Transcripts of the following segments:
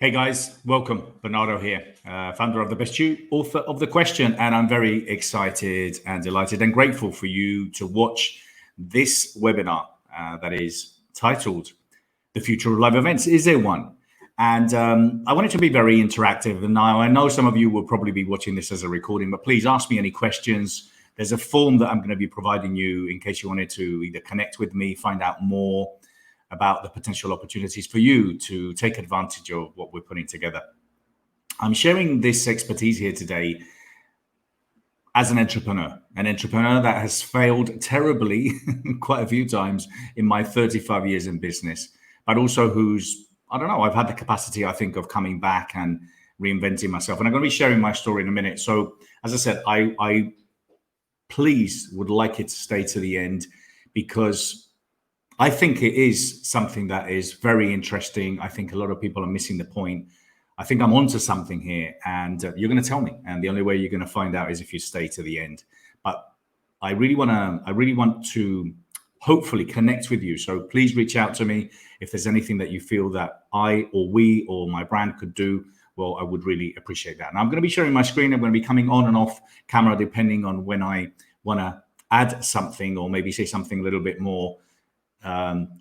Hey guys, welcome. Bernardo here, founder of The Best You, author of The Question, and I'm very excited and delighted and grateful for you to watch this webinar that is titled The Future of Live Events. Is there one? And I want it to be very interactive. And now I know some of you will probably be watching this as a recording, but please ask me any questions. There's a form that I'm going to be providing you in case you wanted to either connect with me, find out more about the potential opportunities for you to take advantage of what we're putting together. I'm sharing this expertise here today as an entrepreneur that has failed terribly quite a few times in my 35 years in business, but also who's, I don't know, I've had the capacity, I think, of coming back and reinventing myself. And I'm going to be sharing my story in a minute. So as I said, I please would like it to stay to the end because I think it is something that is very interesting. I think a lot of people are missing the point. I think I'm onto something here, and you're going to tell me. And the only way you're going to find out is if you stay to the end. But I really want to hopefully connect with you. So please reach out to me if there's anything that you feel that I or we or my brand could do. Well, I would really appreciate that. And I'm going to be sharing my screen. I'm going to be coming on and off camera depending on when I want to add something or maybe say something a little bit more.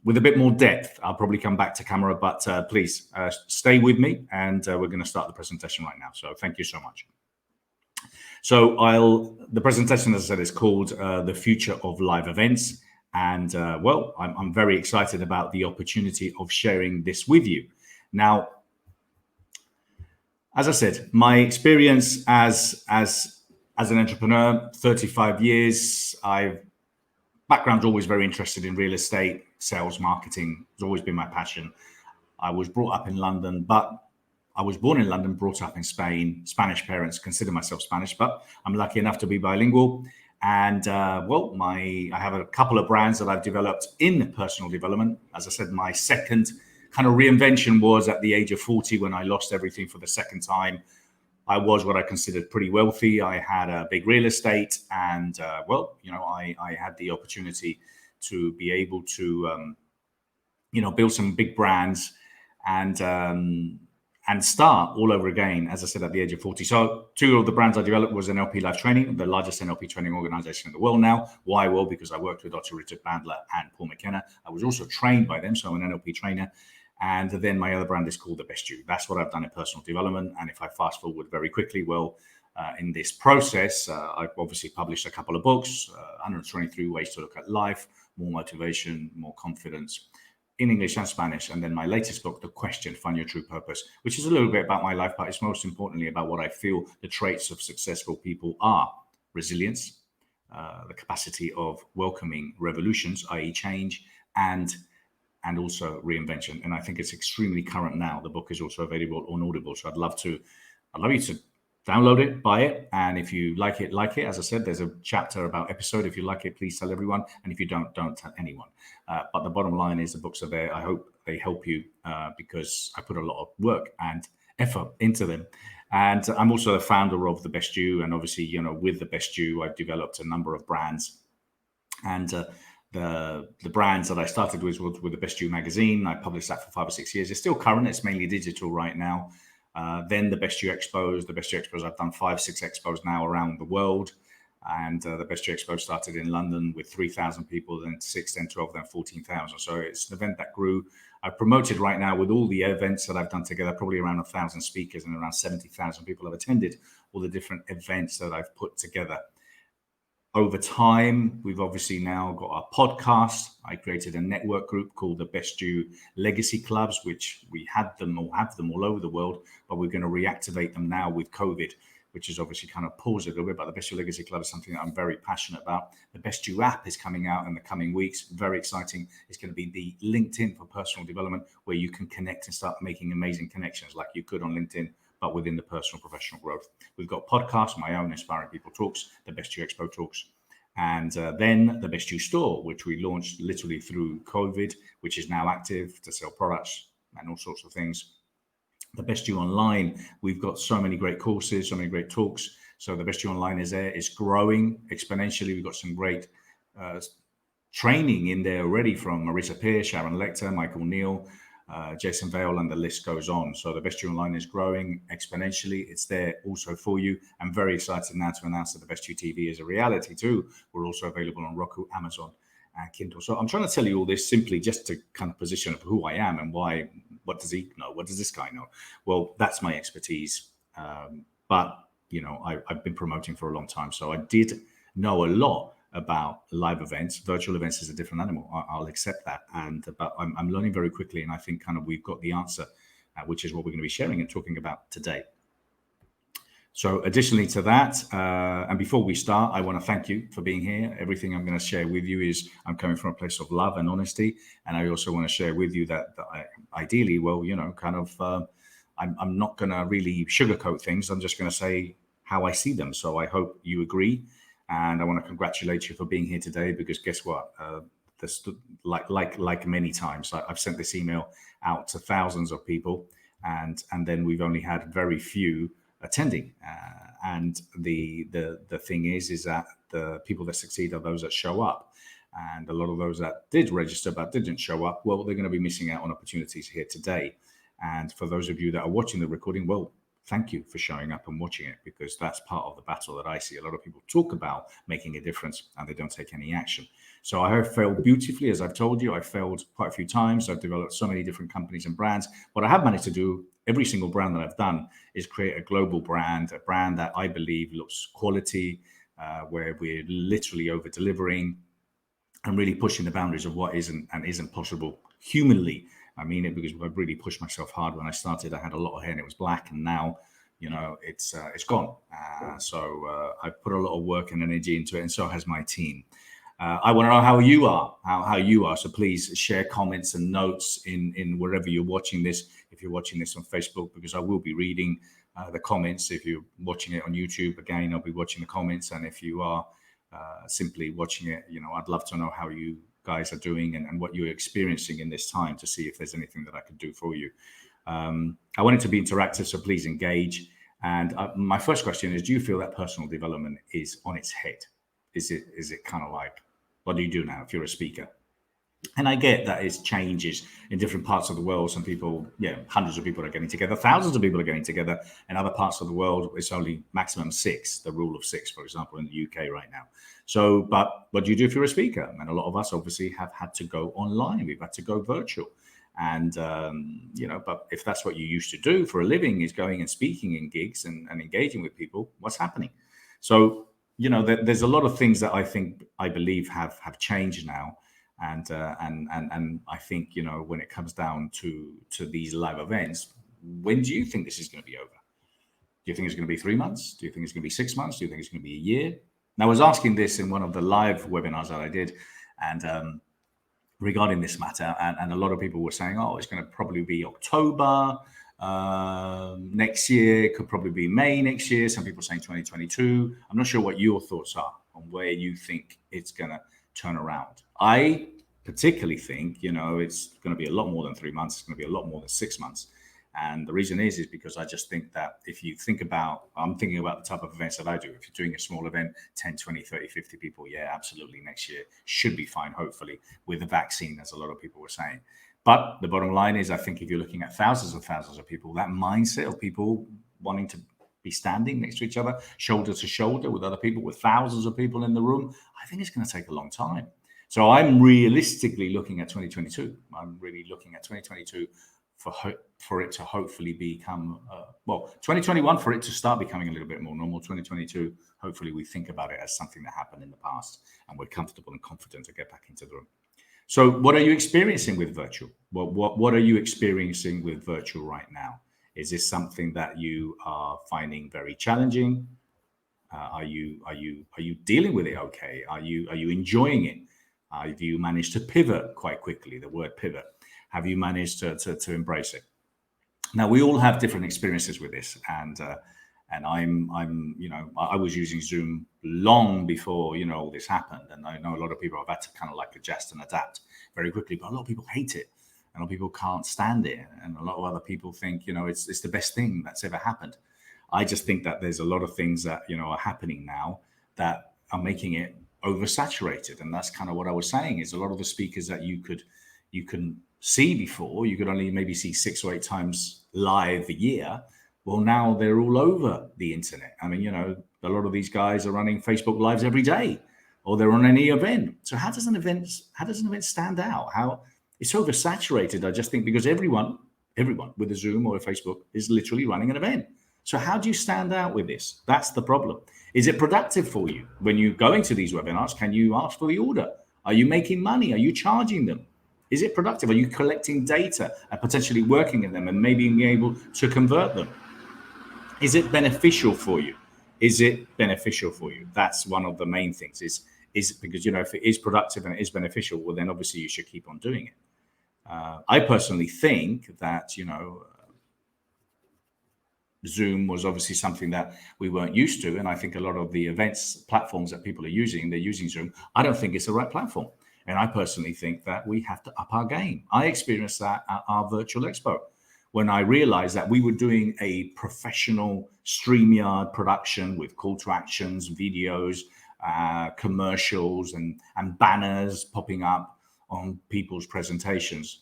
With a bit more depth. I'll probably come back to camera, but please stay with me, and we're going to start the presentation right now. So thank you so much. So the presentation, as I said, is called The Future of Live Events. And well, I'm very excited about the opportunity of sharing this with you. Now, as I said, my experience as an entrepreneur, 35 years, background's always very interested in real estate, sales, marketing. It's always been my passion. I was brought up in London, but I was born in London, brought up in Spain. Spanish parents, consider myself Spanish, but I'm lucky enough to be bilingual. And well, I have a couple of brands that I've developed in personal development. As I said, my second kind of reinvention was at the age of 40 when I lost everything for the second time. I was what I considered pretty wealthy. I had a big real estate, and well, you know, I had the opportunity to be able to, build some big brands and start all over again. As I said, at the age of 40. So two of the brands I developed was NLPLife Training, the largest NLP training organization in the world now. Why? Well, because I worked with Dr. Richard Bandler and Paul McKenna. I was also trained by them, so I'm an NLP trainer. And then my other brand is called The Best You. That's what I've done in personal development. And if I fast forward very quickly, well, in this process, I've obviously published a couple of books, 123 Ways to Look at Life, More Motivation, More Confidence, in English and Spanish. And then my latest book, The Question, Find Your True Purpose, which is a little bit about my life, but it's most importantly about what I feel the traits of successful people are: resilience, the capacity of welcoming revolutions, i.e. change, and also reinvention. And I think it's extremely current now. The book is also available on Audible. So I'd love you to download it, buy it. And if you like it. As I said, there's a chapter about episode. If you like it, please tell everyone. And if you don't tell anyone. But the bottom line is the books are there. I hope they help you because I put a lot of work and effort into them. And I'm also the founder of The Best You. And obviously, with The Best You, I've developed a number of brands. And the brands that I started with The Best You magazine. I published that for 5 or 6 years. It's still current. It's mainly digital right now. Then The Best You Expos. The Best You Expos, I've done 5, 6 expos now around the world. And The Best You Expo started in London with 3,000 people, then 6, then 12, then 14,000. So it's an event that grew. I've promoted right now with all the events that I've done together, probably around 1,000 speakers and around 70,000 people have attended all the different events that I've put together. Over time, we've obviously now got our podcast. I created a network group called the Best You Legacy Clubs, which we have them all over the world, but we're going to reactivate them now with COVID, which is obviously kind of paused a little bit. But the Best You Legacy Club is something that I'm very passionate about. The Best You app is coming out in the coming weeks. Very exciting. It's going to be the LinkedIn for personal development, where you can connect and start making amazing connections like you could on LinkedIn, but within the personal professional growth. We've got podcasts, my own Inspiring People Talks, the Best You Expo Talks, and then the Best You Store, which we launched literally through COVID, which is now active to sell products and all sorts of things. The Best You Online, we've got so many great courses, so many great talks. So the Best You Online is there. It's growing exponentially. We've got some great training in there already from Marisa Peer, Sharon Lecter, Michael Neal, Jason Vale, and the list goes on. So the Best You Online is growing exponentially. It's there also for you. I'm very excited now to announce that the Best You TV is a reality too. We're also available on Roku, Amazon, and Kindle. So I'm trying to tell you all this simply just to kind of position of who I am and why. What does he know? What does this guy know? Well, that's my expertise. But I've been promoting for a long time, so I did know a lot about live events. Virtual events is a different animal. I'll accept that, but I'm learning very quickly, and I think kind of we've got the answer, which is what we're going to be sharing and talking about today. So additionally to that, and before we start, I want to thank you for being here. Everything I'm going to share with you is I'm coming from a place of love and honesty. And I also want to share with you that ideally, I'm not going to really sugarcoat things. I'm just going to say how I see them. So I hope you agree. And I want to congratulate you for being here today, because guess what? Like many times, I've sent this email out to thousands of people, and then we've only had very few attending. And the thing is that the people that succeed are those that show up. And a lot of those that did register but didn't show up, well, they're going to be missing out on opportunities here today. And for those of you that are watching the recording, well, thank you for showing up and watching it, because that's part of the battle that I see. A lot of people talk about making a difference and they don't take any action. So I have failed beautifully. As I've told you, I've failed quite a few times. I've developed so many different companies and brands. What I have managed to do, every single brand that I've done, is create a global brand, a brand that I believe looks quality, where we're literally over delivering and really pushing the boundaries of what isn't and isn't possible humanly. I mean it, because I've really pushed myself hard. When I started, I had a lot of hair and it was black, and now, it's gone. So I've put a lot of work and energy into it, and so has my team. I want to know how you are, how you are. So please share comments and notes in wherever you're watching this. If you're watching this on Facebook, because I will be reading the comments. If you're watching it on YouTube, again, I'll be watching the comments. And if you are simply watching it, I'd love to know how you guys are doing and what you're experiencing in this time, to see if there's anything that I could do for you. I want it to be interactive, so please engage. And my first question is, do you feel that personal development is on its head? Is it kind of like, what do you do now if you're a speaker? And I get that it changes in different parts of the world. Some people, hundreds of people are getting together, thousands of people are getting together. In other parts of the world, it's only maximum 6, the rule of 6, for example, in the UK right now. So, but what do you do if you're a speaker? And a lot of us obviously have had to go online. We've had to go virtual. And, but if that's what you used to do for a living, is going and speaking in gigs and engaging with people, what's happening? So, there's a lot of things that I believe have changed now. And I think, when it comes down to these live events, when do you think this is going to be over? Do you think it's going to be 3 months? Do you think it's going to be 6 months? Do you think it's going to be a year? Now, I was asking this in one of the live webinars that I did, and regarding this matter, and a lot of people were saying, oh, it's going to probably be October next year. It could probably be May next year. Some people saying 2022. I'm not sure what your thoughts are on where you think it's going to turn around. I particularly think, it's going to be a lot more than 3 months. It's going to be a lot more than 6 months. And the reason is because I just think that if you think about, I'm thinking about the type of events that I do. If you're doing a small event, 10, 20, 30, 50 people, yeah, absolutely. Next year should be fine, hopefully, with the vaccine, as a lot of people were saying. But the bottom line is, I think if you're looking at thousands of people, that mindset of people wanting to be standing next to each other, shoulder to shoulder with other people, with thousands of people in the room, I think it's going to take a long time. So I'm realistically looking at 2022. I'm really looking at 2022 for it to hopefully become, 2021 for it to start becoming a little bit more normal. 2022, hopefully we think about it as something that happened in the past and we're comfortable and confident to get back into the room. So what are you experiencing with virtual? What are you experiencing with virtual right now? Is this something that you are finding very challenging? Are you dealing with it okay? Are you enjoying it? Have you managed to pivot quite quickly? The word pivot. Have you managed to embrace it? Now, we all have different experiences with this, and I was using Zoom long before all this happened, and I know a lot of people have had to kind of like adjust and adapt very quickly, but a lot of people hate it, and a lot of people can't stand it, and a lot of other people think it's the best thing that's ever happened. I just think that there's a lot of things that are happening now that are making it oversaturated, and that's kind of what I was saying. Is a lot of the speakers that you can see before. You could only maybe see 6 or 8 times live a year. Well, now they're all over the internet. I mean, a lot of these guys are running Facebook Lives every day, or they're on any event. So how does an event stand out? How it's oversaturated, I just think, because everyone with a Zoom or a Facebook is literally running an event. So how do you stand out with this? That's the problem. Is it productive for you when you go into these webinars? Can you ask for the order? Are you making money? Are you charging them? Is it productive? Are you collecting data and potentially working in them and maybe being able to convert them? Is it beneficial for you? Is it beneficial for you? That's one of the main things. Is because if it is productive and it is beneficial, well, then obviously you should keep on doing it. I personally think that Zoom was obviously something that we weren't used to, and I think a lot of the events platforms that people are using, they're using Zoom. I don't think it's the right platform, and I personally think that we have to up our game. I experienced that at our virtual expo, when I realized that we were doing a professional StreamYard production with call to actions, videos, commercials, and banners popping up on people's presentations,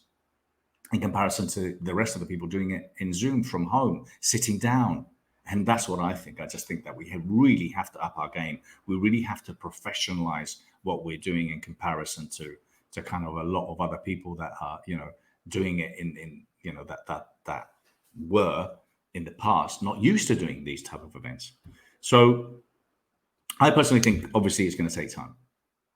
in comparison to the rest of the people doing it in Zoom from home, sitting down. And that's what I think. I just think that we really have to up our game. We really have to professionalize what we're doing in comparison to kind of a lot of other people that are, doing it in that were in the past not used to doing these type of events. So I personally think obviously it's going to take time.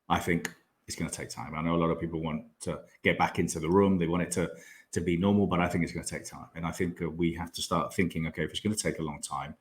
I think it's going to take time. I know a lot of people want to get back into the room. They want it to be normal, but I think it's going to take time. And I think we have to start thinking, okay, if it's going to take a long time,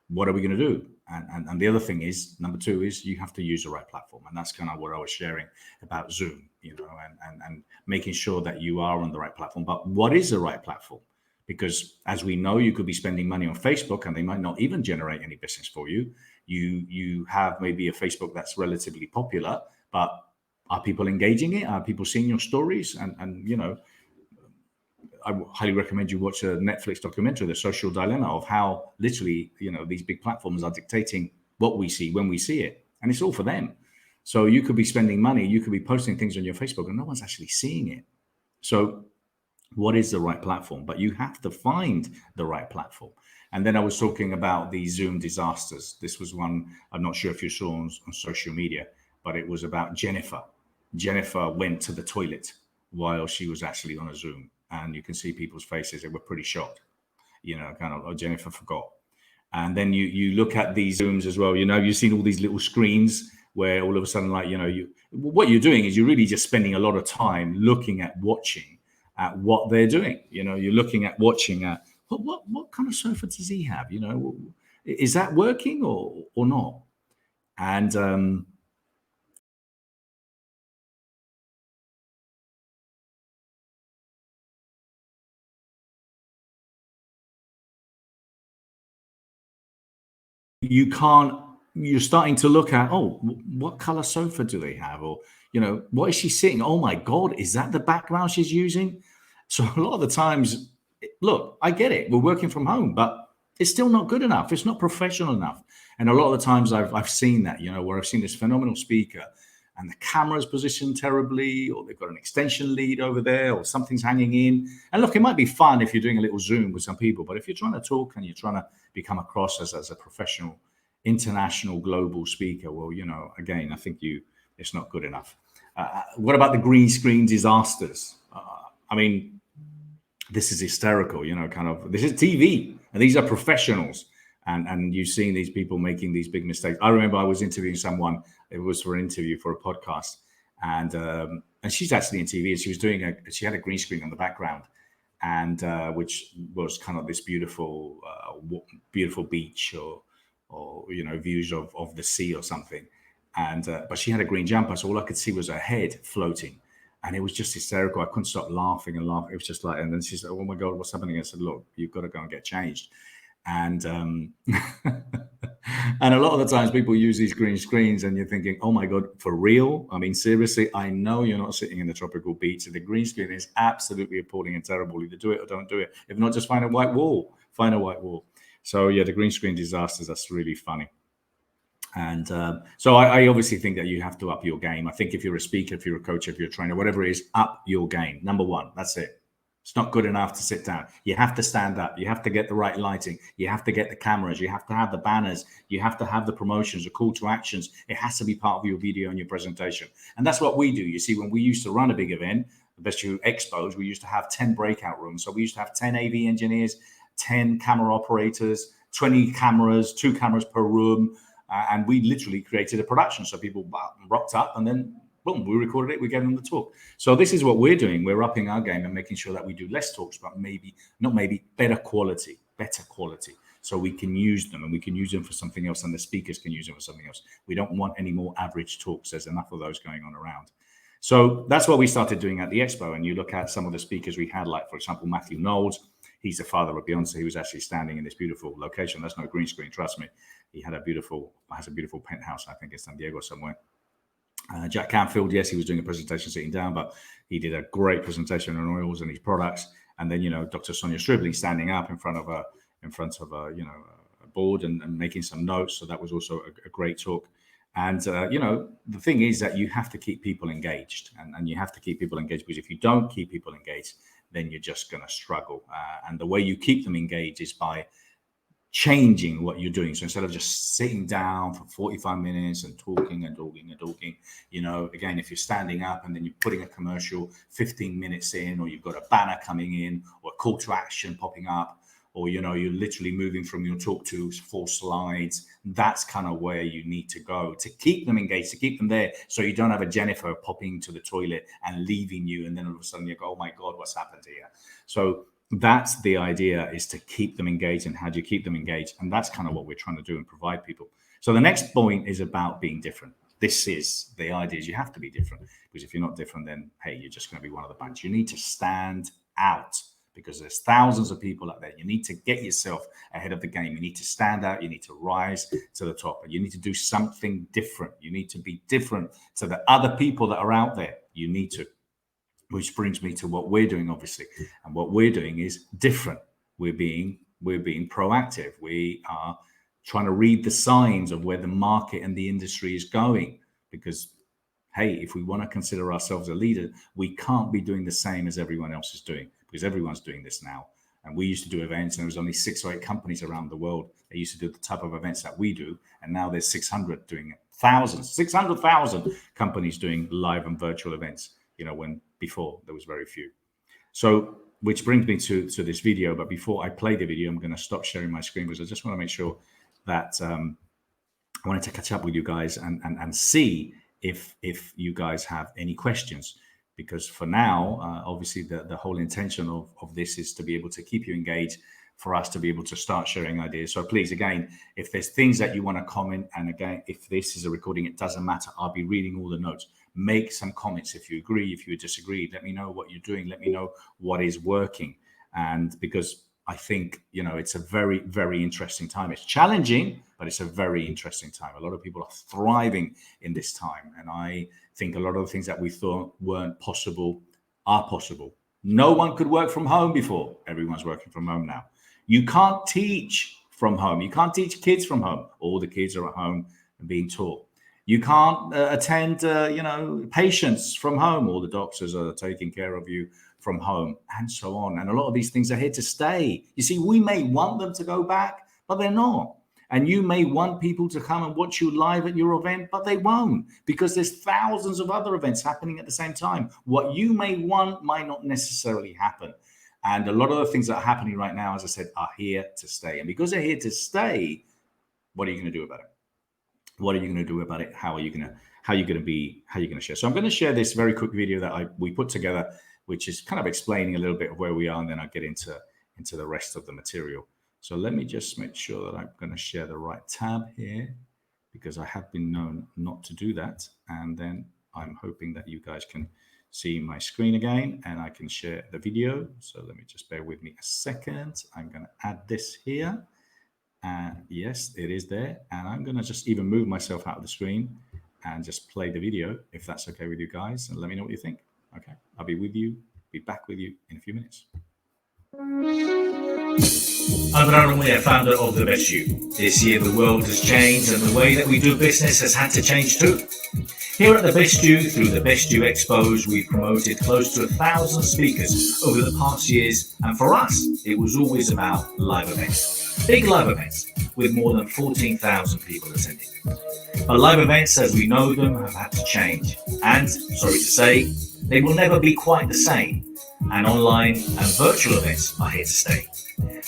what are we going to do? And the other thing is, number 2 is you have to use the right platform. And that's kind of what I was sharing about Zoom, and making sure that you are on the right platform. But what is the right platform? Because as we know, you could be spending money on Facebook and they might not even generate any business for you. You have maybe a Facebook that's relatively popular, but are people engaging it? Are people seeing your stories? And I highly recommend you watch a Netflix documentary, The Social Dilemma, of how literally, these big platforms are dictating what we see when we see it. And it's all for them. So you could be spending money, you could be posting things on your Facebook and no one's actually seeing it. So what is the right platform? But you have to find the right platform. And then I was talking about the Zoom disasters. This was one, I'm not sure if you saw on social media, but it was about Jennifer. Jennifer went to the toilet while she was actually on a Zoom. And you can see people's faces. They were pretty shocked, kind of, oh, Jennifer forgot. And then you look at these Zooms as well. You've seen all these little screens where all of a sudden, like, what you're doing is you're really just spending a lot of time looking at watching at what they're doing. You're looking at watching at what kind of sofa does he have? Is that working or not? And you're starting to look at, what color sofa do they have? Or, what is she sitting? Oh my God, is that the background she's using? So a lot of the times, look, I get it. We're working from home, but it's still not good enough. It's not professional enough. And a lot of the times I've seen that, where I've seen this phenomenal speaker and the camera's positioned terribly, or they've got an extension lead over there, or something's hanging in. And look, it might be fun if you're doing a little Zoom with some people, but if you're trying to talk and you're trying to become across as a professional, international, global speaker, well, again, I think it's not good enough. What about the green screen disasters? I mean, this is hysterical, this is TV, and these are professionals. And you've seen these people making these big mistakes. I remember I was interviewing someone. It was for an interview for a podcast, and she's actually in TV. And she had a green screen on the background, and which was kind of this beautiful beach or views of the sea or something. And but she had a green jumper, so all I could see was her head floating. And it was just hysterical. I couldn't stop laughing and laughing. It was just like, and then she said, "Oh my God, what's happening?" I said, "Look, you've got to go and get changed." And and a lot of the times people use these green screens and you're thinking, oh my God, for real? I mean, seriously, I know you're not sitting in the tropical beach. The green screen is absolutely appalling and terrible. Either do it or don't do it. If not, just find a white wall. So yeah, the green screen disasters, that's really funny. And so I obviously think that you have to up your game. I think if you're a speaker, if you're a coach, if you're a trainer, whatever it is, up your game. Number one, that's it. It's not good enough to sit down. You have to stand up. You have to get the right lighting. You have to get the cameras. You have to have the banners. You have to have the promotions, the call to actions. It has to be part of your video and your presentation. And that's what we do. You see, when we used to run a big event, the Best You Expos, we used to have 10 breakout rooms. So we used to have 10 AV engineers, 10 camera operators, 20 cameras, 2 cameras per room. And we literally created a production. So people rocked up and then boom, we recorded it, we gave them the talk. So this is what we're doing. We're upping our game and making sure that we do less talks, but better quality. So we can use them, and we can use them for something else, and the speakers can use them for something else. We don't want any more average talks. There's enough of those going on around. So that's what we started doing at the Expo. And you look at some of the speakers we had, like, for example, Matthew Knowles. He's the father of Beyonce. He was actually standing in this beautiful location. That's no green screen, trust me. He has a beautiful penthouse, I think, in San Diego somewhere. Jack Canfield, yes, he was doing a presentation sitting down, but he did a great presentation on oils and his products. And then, Dr. Sonia Stribling standing up in front of a board and making some notes. So that was also a great talk. And, the thing is that you have to keep people engaged, and you have to keep people engaged, because if you don't keep people engaged, then you're just going to struggle. And the way you keep them engaged is by changing what you're doing. So instead of just sitting down for 45 minutes and talking, again, if you're standing up and then you're putting a commercial 15 minutes in, or you've got a banner coming in, or a call to action popping up, or, you're literally moving from your talk to 4 slides, that's kind of where you need to go to keep them engaged, to keep them there. So you don't have a Jennifer popping to the toilet and leaving you. And then all of a sudden you go, oh my God, what's happened here? So that's the idea, is to keep them engaged. And how do you keep them engaged? And that's kind of what we're trying to do and provide people. So the next point is about being different. This is the idea, is you have to be different, because if you're not different, then, hey, you're just going to be one of the bunch. You need to stand out, because there's thousands of people out there. You need to get yourself ahead of the game. You need to stand out. You need to rise to the top. And you need to do something different. You need to be different to the other people that are out there. You need to. Which brings me to what we're doing, obviously. And what we're doing is different. We're being proactive. We are trying to read the signs of where the market and the industry is going. Because, hey, if we want to consider ourselves a leader, we can't be doing the same as everyone else is doing, because everyone's doing this now. And we used to do events, and there was only 6 or 8 companies around the world that used to do the type of events that we do. And now there's 600 doing it. 600,000 companies doing live and virtual events, when before there was very few. So, which brings me to this video. But before I play the video, I'm going to stop sharing my screen, because I just want to make sure that I wanted to catch up with you guys and see if you guys have any questions. Because for now, obviously, the whole intention of this is to be able to keep you engaged, for us to be able to start sharing ideas. So please, again, if there's things that you want to comment, and again, if this is a recording, it doesn't matter. I'll be reading all the notes. Make some comments if you agree, if you disagree. Let me know what you're doing. Let me know what is working. And because I think, it's a very, very interesting time. It's challenging, but it's a very interesting time. A lot of people are thriving in this time. And I think a lot of the things that we thought weren't possible are possible. No one could work from home before. Everyone's working from home now. You can't teach from home. You can't teach kids from home. All the kids are at home and being taught. You can't attend, patients from home. All the doctors are taking care of you from home, and so on. And a lot of these things are here to stay. You see, we may want them to go back, but they're not. And you may want people to come and watch you live at your event, but they won't, because there's thousands of other events happening at the same time. What you may want might not necessarily happen. And a lot of the things that are happening right now, as I said, are here to stay. And because they're here to stay, what are you going to do about it? What are you going to do about it? How are you going to share? So I'm going to share this very quick video that we put together, which is kind of explaining a little bit of where we are, and then I'll get into the rest of the material. So let me just make sure that I'm going to share the right tab here, because I have been known not to do that. And then I'm hoping that you guys can see my screen again and I can share the video. So let me just bear with me a second. I'm going to add this here. And yes, it is there. And I'm going to just even move myself out of the screen and just play the video, if that's okay with you guys. And let me know what you think. Okay, I'll be back with you in a few minutes. I'm Bernardo, founder of The Best You. This year the world has changed and the way that we do business has had to change too. Here at The Best You, through The Best You Expos, we've promoted close to 1,000 speakers over the past years, and for us, it was always about live events. Big live events, with more than 14,000 people attending. But live events as we know them have had to change, and, sorry to say, they will never be quite the same, and online and virtual events are here to stay.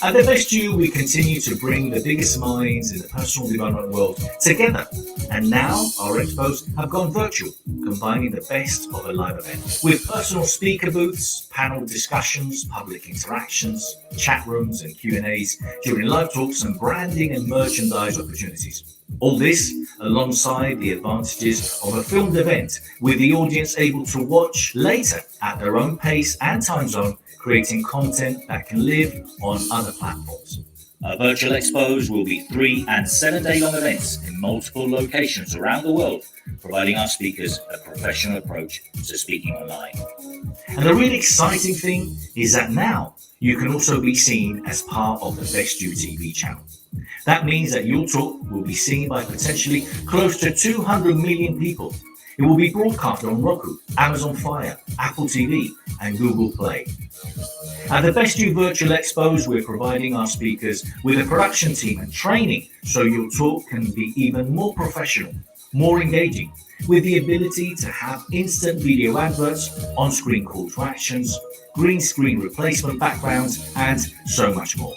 At The Best You, we continue to bring the biggest minds in the personal development world together. And now our expos have gone virtual, combining the best of a live event with personal speaker booths, panel discussions, public interactions, chat rooms and Q&As during live talks, and branding and merchandise opportunities. All this alongside the advantages of a filmed event with the audience able to watch later at their own pace and time zone, creating content that can live on other platforms. Our virtual expos will be 3 and 7-day long events in multiple locations around the world, providing our speakers a professional approach to speaking online. And the really exciting thing is that now you can also be seen as part of the Best You TV channel. That means that your talk will be seen by potentially close to 200 million people. It will be broadcast on Roku, Amazon Fire, Apple TV, and Google Play. At the Best You Virtual Expos, we're providing our speakers with a production team and training so your talk can be even more professional, more engaging, with the ability to have instant video adverts, on-screen call to actions, green screen replacement backgrounds, and so much more.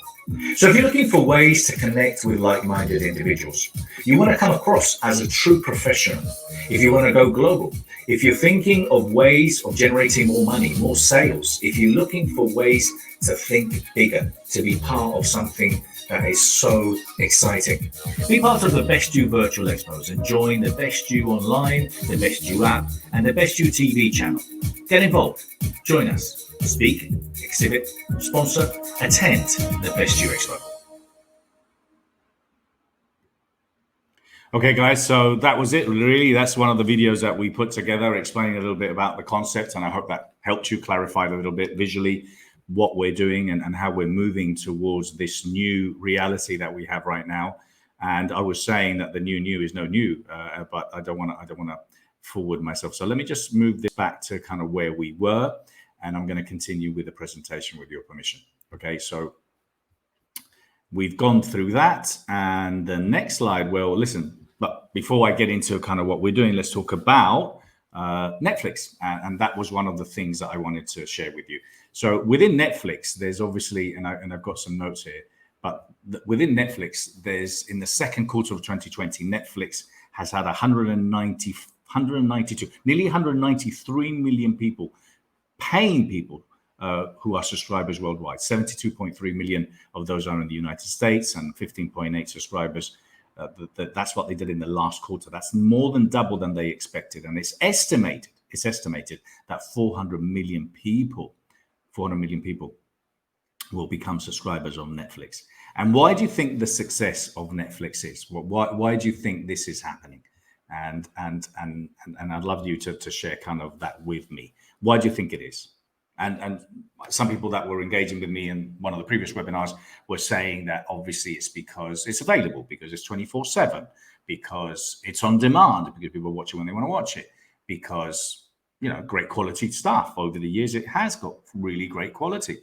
So if you're looking for ways to connect with like-minded individuals, you want to come across as a true professional, if you want to go global, if you're thinking of ways of generating more money, more sales, if you're looking for ways to think bigger, to be part of something that is so exciting, be part of the Best You Virtual Expos and join the Best You Online, the Best You app, and the Best You TV channel. Get involved, join us. Speak, exhibit, sponsor, attend the Best You Expo. Okay, guys, so that was it. Really, that's one of the videos that we put together explaining a little bit about the concept, and I hope that helped you clarify a little bit visually what we're doing and how we're moving towards this new reality that we have right now. And I was saying that the new is no new, but I don't want to forward myself. So let me just move this back to kind of where we were. And I'm going to continue with the presentation with your permission. Okay, so we've gone through that. And the next slide, well, listen, but before I get into kind of what we're doing, let's talk about Netflix. And that was one of the things that I wanted to share with you. So within Netflix, there's obviously, and I've got some notes here, but within Netflix, there's in the second quarter of 2020, Netflix has had 192, nearly 193 million people, paying people who are subscribers worldwide. 72.3 million of those are in the United States and 15.8 subscribers. That's what they did in the last quarter. That's more than double than they expected. And it's estimated that 400 million people will become subscribers on Netflix. And why do you think the success of Netflix is? Why do you think this is happening? And I'd love you to share kind of that with me. Why do you think it is? And some people that were engaging with me in one of the previous webinars were saying that obviously it's because it's available, because it's 24/7, because it's on demand, because people watch it when they want to watch it, because, you know, great quality stuff. Over the years, it has got really great quality.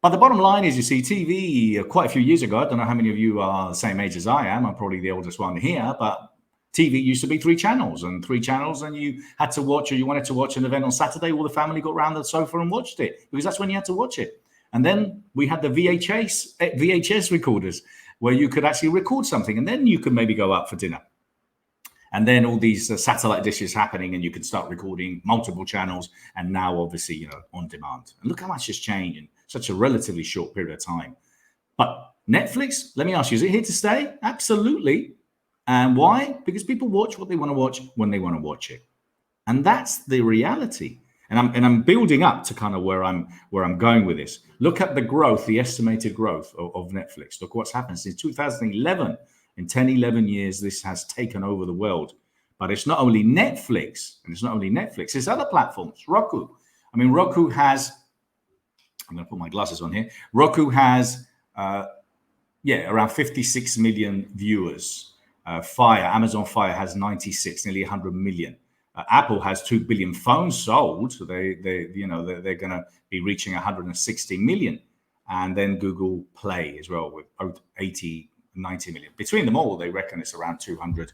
But the bottom line is, you see, TV quite a few years ago, I don't know how many of you are the same age as I am. I'm probably the oldest one here, but TV used to be 3 channels, and you had to watch, or you wanted to watch an event on Saturday, all the family got around the sofa and watched it, because that's when you had to watch it. And then we had the VHS recorders where you could actually record something, and then you could maybe go out for dinner. And then all these satellite dishes happening, and you could start recording multiple channels. And now, obviously, you know, on demand. And look how much has changed in such a relatively short period of time. But Netflix, let me ask you, is it here to stay? Absolutely. And why? Because people watch what they want to watch when they want to watch it. And that's the reality. And I'm building up to kind of where I'm going with this. Look at the growth, the estimated growth of Netflix. Look what's happened since 2011. In 10, 11 years, this has taken over the world. But it's not only Netflix, it's other platforms. Roku. I mean, Roku has, I'm going to put my glasses on here. Roku has around 56 million viewers. Amazon Fire has 96, nearly 100 million. Apple has 2 billion phones sold, so they're going to be reaching 160 million. And then Google Play as well with 80, 90 million. Between them all, they reckon it's around 200,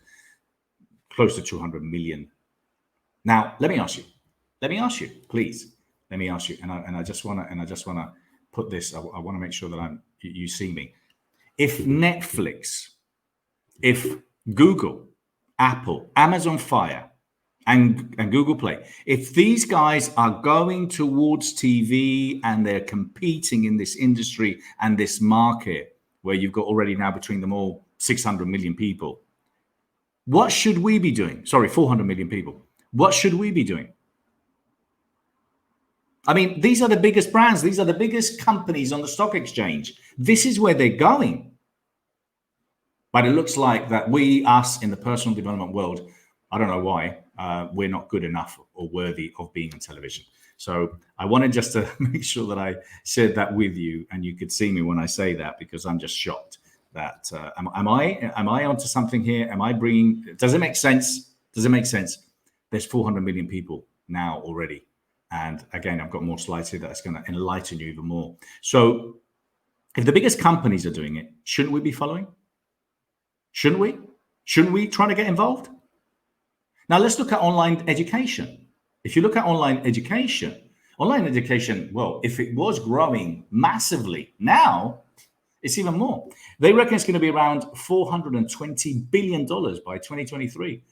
close to 200 million. Now, let me ask you, please. Let me ask you, and I just want to put this. I want to make sure that you see me. If Netflix, if Google, Apple, Amazon Fire, and Google Play, if these guys are going towards TV and they're competing in this industry and this market where you've got already now between them all 600 million people, what should we be doing? Sorry, 400 million people. What should we be doing? I mean, these are the biggest brands. These are the biggest companies on the stock exchange. This is where they're going. But it looks like that us in the personal development world, I don't know why, we're not good enough or worthy of being on television. So I wanted just to make sure that I shared that with you, and you could see me when I say that, because I'm just shocked that am I onto something here? Am I bringing? Does it make sense? Does it make sense? There's 400 million people now already, and again, I've got more slides here that's going to enlighten you even more. So if the biggest companies are doing it, shouldn't we be following? Shouldn't we? Shouldn't we try to get involved? Now, let's look at online education. If you look at online education, well, if it was growing massively, now it's even more. They reckon it's going to be around $420 billion by 2023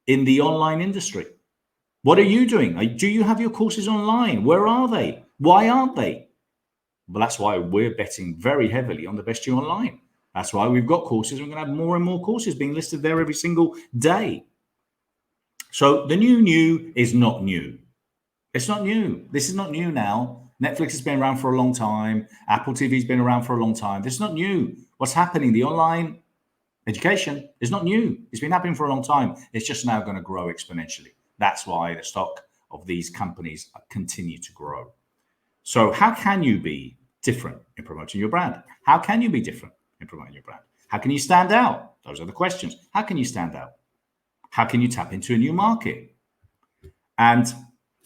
in the online industry. What are you doing? Do you have your courses online? Where are they? Why aren't they? Well, that's why we're betting very heavily on the best you online. That's why we've got courses. We're going to have more and more courses being listed there every single day. So the new is not new. It's not new. This is not new now. Netflix has been around for a long time. Apple TV has been around for a long time. This is not new. What's happening? The online education is not new. It's been happening for a long time. It's just now going to grow exponentially. That's why the stock of these companies continue to grow. So how can you be different in promoting your brand? How can you be different in promoting your brand? How can you stand out? Those are the questions. How can you stand out? How can you tap into a new market? And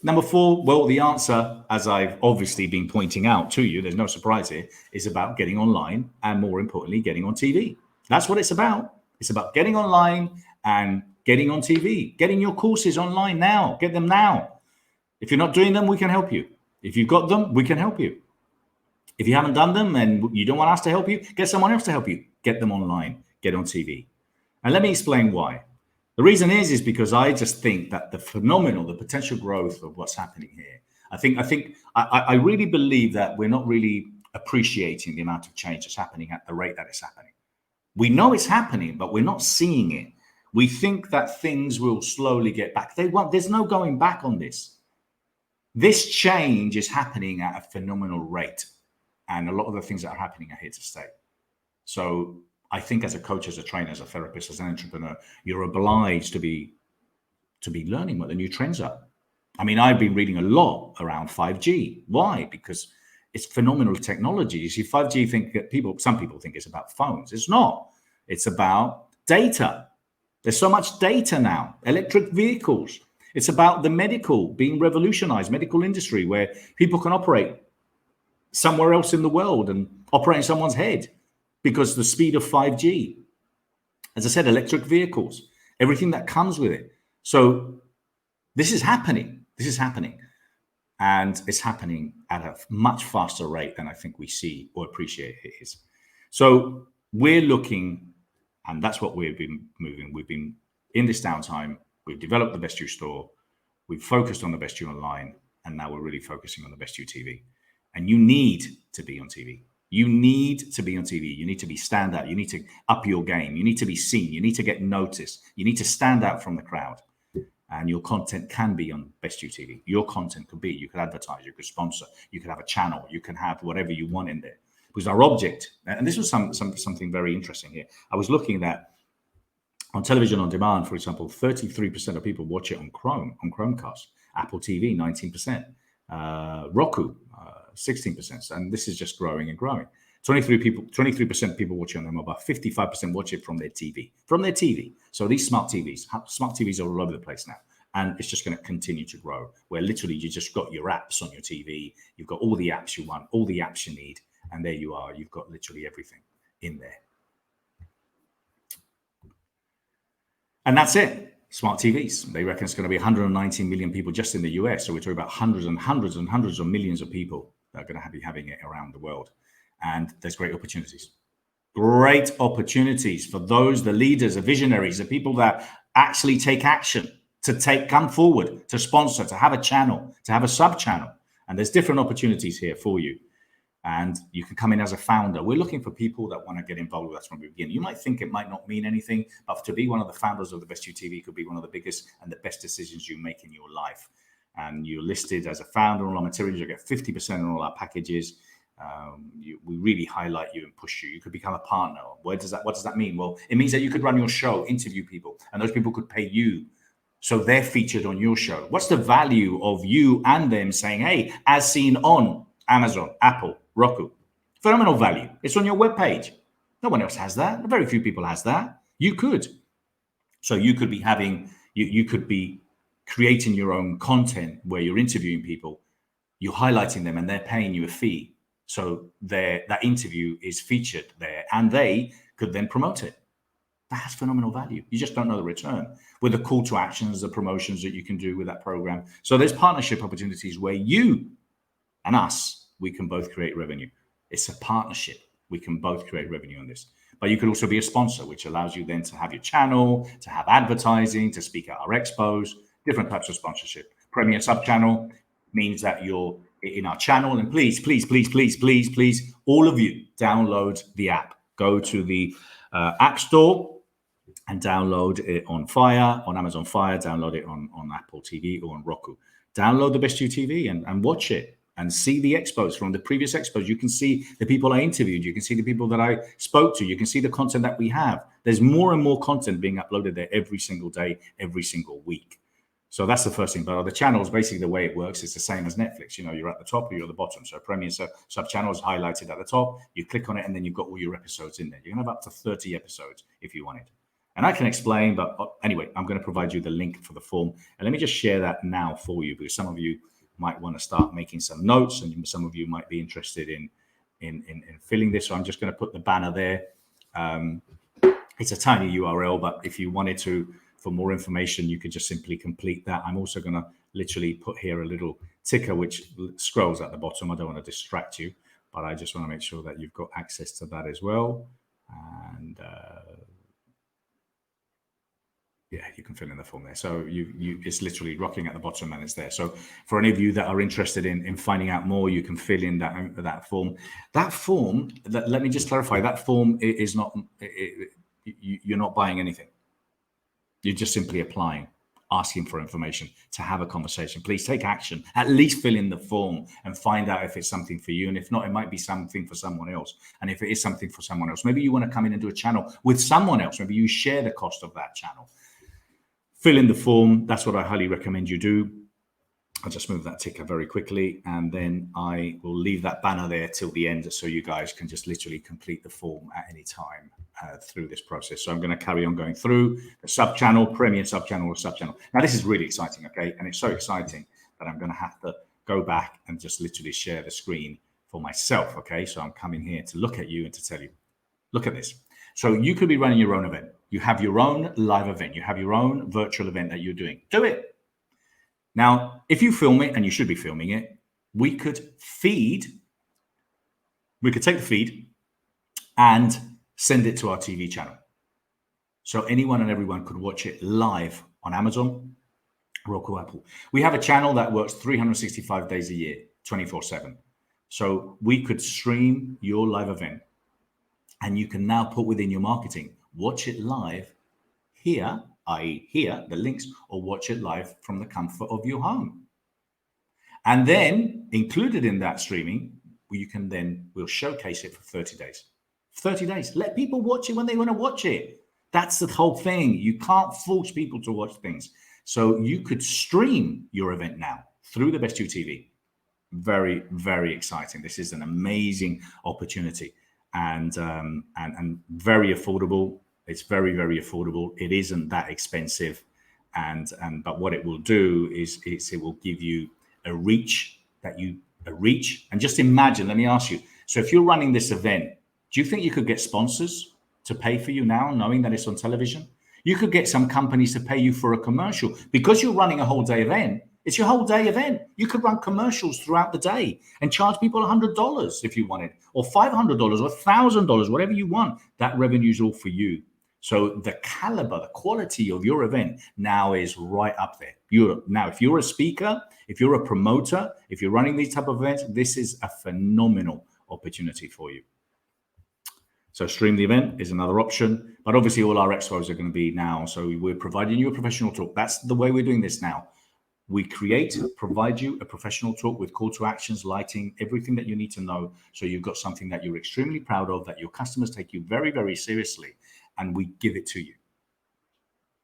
number 4, well, the answer, as I've obviously been pointing out to you, there's no surprise here, is about getting online and, more importantly, getting on TV. That's what it's about. It's about getting online and getting on TV, getting your courses online now. Get them now. If you're not doing them, we can help you. If you've got them, we can help you. If you haven't done them and you don't want us to help you, get someone else to help you. Get them online. Get on TV. And let me explain why. The reason is because I just think that the potential growth of what's happening here, I really believe that we're not really appreciating the amount of change that's happening at the rate that it's happening. We know it's happening, but we're not seeing it. We think that things will slowly get back. There's no going back on this. This change is happening at a phenomenal rate. And a lot of the things that are happening are here to stay. So I think as a coach, as a trainer, as a therapist, as an entrepreneur, you're obliged to be learning what the new trends are. I mean, I've been reading a lot around 5G. Why? Because it's phenomenal technology. You see, 5G some people think it's about phones. It's not. It's about data. There's so much data now. Electric vehicles. It's about the medical being revolutionized, medical industry, where people can operate somewhere else in the world and operate in someone's head. Because the speed of 5G, as I said, electric vehicles, everything that comes with it. So this is happening. And it's happening at a much faster rate than I think we see or appreciate it is. So we're looking, and that's what we've been moving. We've been in this downtime. We've developed the Best You store. We've focused on the Best You online. And now we're really focusing on the Best You TV. And you need to be on TV. You need to be on TV. You need to be stand out. You need to up your game. You need to be seen. You need to get noticed. You need to stand out from the crowd. And your content can be on Best You TV. Your content could be, you could advertise, you could sponsor, you could have a channel, you can have whatever you want in there. Because our object, and this was something very interesting here. I was looking at on television on demand, for example, 33% of people watch it on Chromecast, Apple TV, 19%, Roku, 16%. And this is just growing and growing. 23% of people watch it on their mobile, 55% watch it from their TV. From their TV. So these smart TVs are all over the place now. And it's just going to continue to grow, where literally you just got your apps on your TV. You've got all the apps you want, all the apps you need. And there you are. You've got literally everything in there. And that's it. Smart TVs. They reckon it's going to be 119 million people just in the US. So we're talking about hundreds and hundreds and hundreds of millions of people that are going to be having it around the world. And there's great opportunities. Great opportunities for those, the leaders, the visionaries, the people that actually take action, to come forward, to sponsor, to have a channel, to have a sub-channel. And there's different opportunities here for you. And you can come in as a founder. We're looking for people that want to get involved with us from the beginning. You might think it might not mean anything, but to be one of the founders of the Best You TV could be one of the biggest and the best decisions you make in your life. And you're listed as a founder on our materials. You get 50% on all our packages. We really highlight you and push you. You could become a partner. What does that mean? Well, it means that you could run your show, interview people, and those people could pay you. So they're featured on your show. What's the value of you and them saying, hey, as seen on Amazon, Apple, Roku? Phenomenal value. It's on your webpage. No one else has that. Very few people has that. You could. So you could be you could be creating your own content where you're interviewing people, you're highlighting them, and they're paying you a fee. So that interview is featured there, and they could then promote it. That has phenomenal value. You just don't know the return with the call to actions, the promotions that you can do with that program. So there's partnership opportunities where you and us, we can both create revenue. It's a partnership. We can both create revenue on this. But you could also be a sponsor, which allows you then to have your channel, to have advertising, to speak at our expos, different types of sponsorship. Premier sub-channel means that you're in our channel. And please, all of you download the app. Go to the App Store and download it on Fire, on Amazon Fire, download it on Apple TV or on Roku. Download the Best You TV and watch it and see the expos from the previous expos. You can see the people I interviewed. You can see the people that I spoke to. You can see the content that we have. There's more and more content being uploaded there every single day, every single week. So that's the first thing. But the channels, basically the way it works, is the same as Netflix. You know, you're at the top or you're at the bottom. So Premier sub-channel is highlighted at the top. You click on it and then you've got all your episodes in there. You can have up to 30 episodes if you wanted. And I can explain, but anyway, I'm going to provide you the link for the form. And let me just share that now for you, because some of you might want to start making some notes, and some of you might be interested in filling this. So I'm just going to put the banner there. It's a tiny URL, but if you wanted to, for more information, you could just simply complete that. I'm also going to literally put here a little ticker which scrolls at the bottom. I don't want to distract you, but I just want to make sure that you've got access to that as well. And yeah, you can fill in the form there. So it's literally rocking at the bottom and it's there. So for any of you that are interested in finding out more, you can fill in that form. That form, let me just clarify, that form is not, you're not buying anything. You're just simply applying, asking for information, to have a conversation. Please take action. At least fill in the form and find out if it's something for you. And if not, it might be something for someone else. And if it is something for someone else, maybe you want to come in and do a channel with someone else. Maybe you share the cost of that channel. Fill in the form. That's what I highly recommend you do. I'll just move that ticker very quickly, and then I will leave that banner there till the end so you guys can just literally complete the form at any time through this process. So I'm going to carry on going through the sub-channel, Premier sub-channel or sub-channel. Now, this is really exciting, okay? And it's so exciting that I'm going to have to go back and just literally share the screen for myself, okay? So I'm coming here to look at you and to tell you, look at this. So you could be running your own event. You have your own live event. You have your own virtual event that you're doing. Do it. Now, if you film it, and you should be filming it, we could take the feed and send it to our TV channel. So anyone and everyone could watch it live on Amazon, Roku, Apple. We have a channel that works 365 days a year, 24/7. So we could stream your live event, and you can now put within your marketing, watch it live here, i.e. here, the links, or watch it live from the comfort of your home. And then included in that streaming, we'll showcase it for 30 days. 30 days. Let people watch it when they want to watch it. That's the whole thing. You can't force people to watch things. So you could stream your event now through the Best You TV. Very, very exciting. This is an amazing opportunity. and very affordable. It's very, very affordable. It isn't that expensive, but what it will do is it will give you a reach a reach. And just imagine, let me ask you. So if you're running this event, do you think you could get sponsors to pay for you now, knowing that it's on television? You could get some companies to pay you for a commercial because you're running a whole day event. It's your whole day event. You could run commercials throughout the day and charge people $100 if you wanted, or $500 or $1,000, whatever you want. That revenue is all for you. So the caliber, the quality of your event now is right up there. If you're a speaker, if you're a promoter, if you're running these type of events, this is a phenomenal opportunity for you. So stream the event is another option, but obviously all our expos are going to be now. So we're providing you a professional talk. That's the way we're doing this now. We provide you a professional talk with call to actions, lighting, everything that you need to know. So you've got something that you're extremely proud of, that your customers take you very, very seriously, and we give it to you.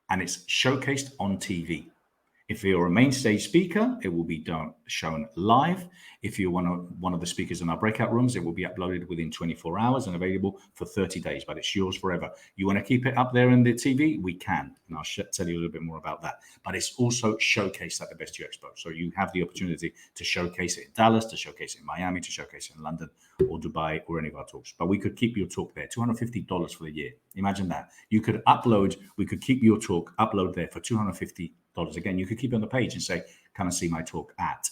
And it's showcased on TV. If you're a main stage speaker, it will be shown live. If you're one of the speakers in our breakout rooms, it will be uploaded within 24 hours and available for 30 days, but it's yours forever. You want to keep it up there in the TV? We can. And I'll tell you a little bit more about that. But it's also showcased at the Best You Expo. So you have the opportunity to showcase it in Dallas, to showcase it in Miami, to showcase it in London or Dubai or any of our talks. But we could keep your talk there, $250 for the year. Imagine that. We could keep your talk, upload there for $250. Again, you could keep it on the page and say, come and see my talk at.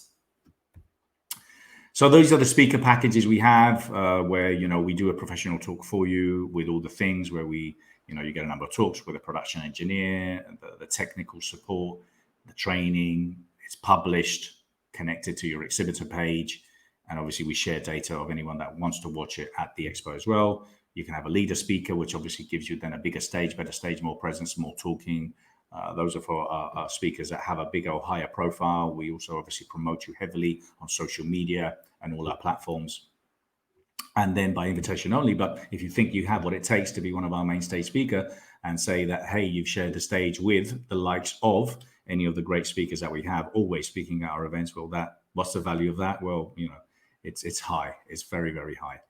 So those are the speaker packages we have where, we do a professional talk for you with all the things where you get a number of talks with a production engineer, the technical support, the training. It's published, connected to your exhibitor page. And obviously we share data of anyone that wants to watch it at the expo as well. You can have a leader speaker, which obviously gives you then a bigger stage, better stage, more presence, more talking. Those are for our speakers that have a bigger or higher profile. We also obviously promote you heavily on social media and all our platforms. And then by invitation only. But if you think you have what it takes to be one of our main stage speaker and say that, hey, you've shared the stage with the likes of any of the great speakers that we have always speaking at our events, what's the value of that? Well, it's high. It's very, very high.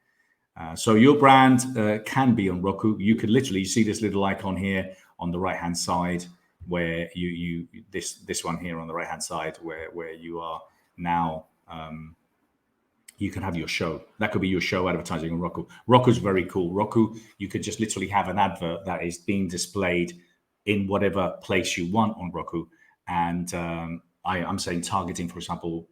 So your brand can be on Roku. You could literally see this little icon here on the right-hand side where this one here on the right-hand side where you are now, you can have your show. That could be your show advertising on Roku. Roku's very cool. Roku, you could just literally have an advert that is being displayed in whatever place you want on Roku. And I'm saying targeting, for example,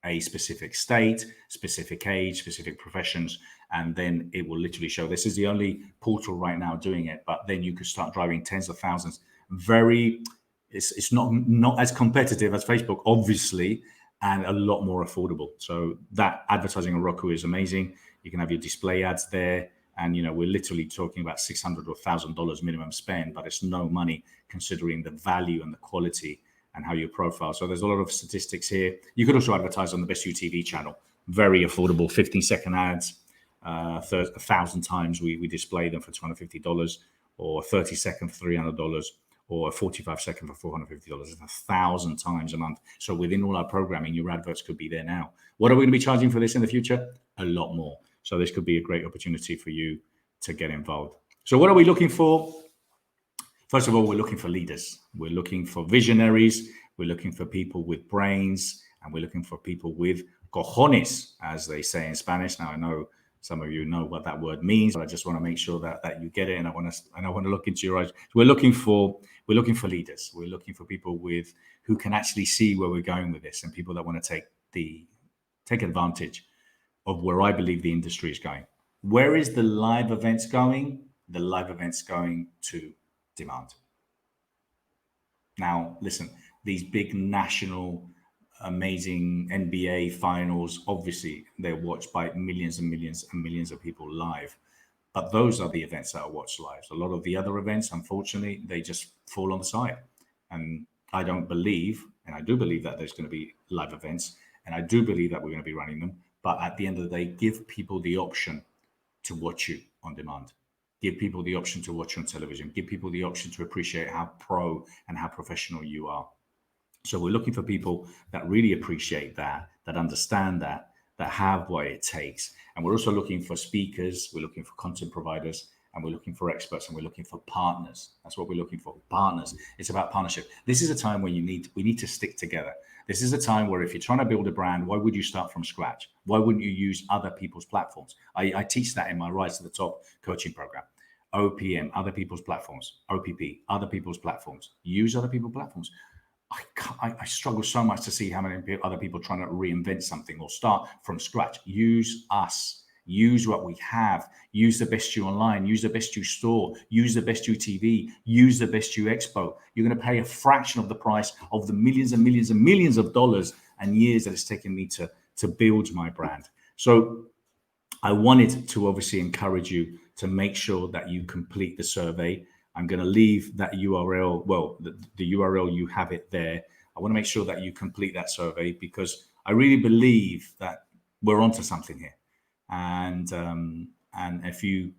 a specific state, specific age, specific professions, and then it will literally show. This is the only portal right now doing it, but then you could start driving tens of thousands. It's not as competitive as Facebook, obviously, and a lot more affordable. So that advertising on Roku is amazing. You can have your display ads there, and we're literally talking about $600 or $1,000 minimum spend, but it's no money considering the value and the quality and how you profile. So there's a lot of statistics here. You could also advertise on the Best You TV channel. Very affordable, 15-second ads. 1,000 times we display them for $250, or 30-second for $300, or 45-second for $450. It's 1,000 times a month. So within all our programming, your adverts could be there now. What are we going to be charging for this in the future? A lot more. So this could be a great opportunity for you to get involved. So what are we looking for? First of all, we're looking for leaders. We're looking for visionaries. We're looking for people with brains, and we're looking for people with cojones, as they say in Spanish. Now, I know some of you know what that word means, but I just want to make sure that you get it. And I want to look into your eyes. We're looking for leaders. We're looking for people who can actually see where we're going with this, and people that want to take advantage of where I believe the industry is going. Where is the live events going? The live events going to demand. Now, listen, these big national, amazing NBA finals, obviously they're watched by millions and millions and millions of people live. But those are the events that are watched live. A lot of the other events, unfortunately, they just fall on the side. And I don't believe, and I do believe that there's going to be live events, and I do believe that we're going to be running them. But at the end of the day, give people the option to watch you on demand. Give people the option to watch you on television. Give people the option to appreciate how pro and how professional you are. So we're looking for people that really appreciate that understand that, that have what it takes. And we're also looking for speakers, we're looking for content providers, and we're looking for experts, and we're looking for partners. That's what we're looking for, partners. It's about partnership. This is a time when we need to stick together. This is a time where if you're trying to build a brand, why would you start from scratch? Why wouldn't you use other people's platforms? I teach that in my Rise to the Top coaching program. OPM, other people's platforms. OPP, other people's platforms. Use other people's platforms. I struggle so much to see how many other people trying to reinvent something or start from scratch. Use us. Use what we have. Use the best you online. Use the best you store. Use the best you TV. Use the best you expo. You're going to pay a fraction of the price of the millions and millions and millions of dollars and years that it's taken me to build my brand. So I wanted to obviously encourage you to make sure that you complete the survey. I'm going to leave that URL. Well, the URL, you have it there. I want to make sure that you complete that survey because I really believe that we're onto something here. And if you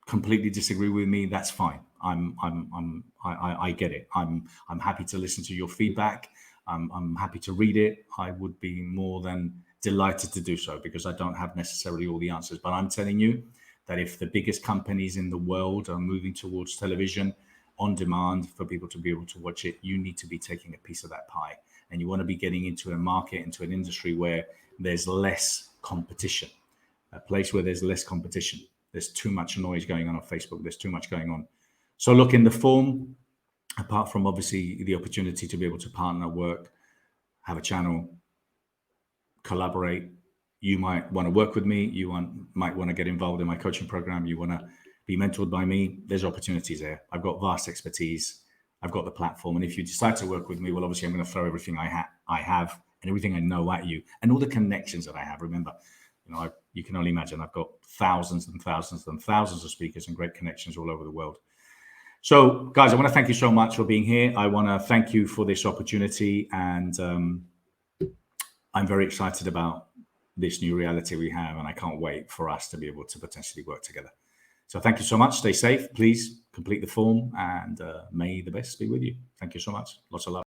completely disagree with me, that's fine. I get it. I'm happy to listen to your feedback. I'm happy to read it. I would be more than delighted to do so because I don't have necessarily all the answers. But I'm telling you that if the biggest companies in the world are moving towards television on demand for people to be able to watch it, you need to be taking a piece of that pie. And you want to be getting into a market, into an industry where there's less competition, a place where there's less competition. There's too much noise going on Facebook. There's too much going on. So look, in the form, apart from obviously the opportunity to be able to partner, work, have a channel, collaborate, you might want to work with me. Might want to get involved in my coaching program. You want to be mentored by me. There's opportunities there. I've got vast expertise. I've got the platform. And if you decide to work with me, well, obviously I'm going to throw everything I have and everything I know at you and all the connections that I have. Remember, you can only imagine I've got thousands and thousands and thousands of speakers and great connections all over the world. So guys, I want to thank you so much for being here. I want to thank you for this opportunity. And I'm very excited about this new reality we have. And I can't wait for us to be able to potentially work together. So thank you so much. Stay safe. Please complete the form and may the best be with you. Thank you so much. Lots of love.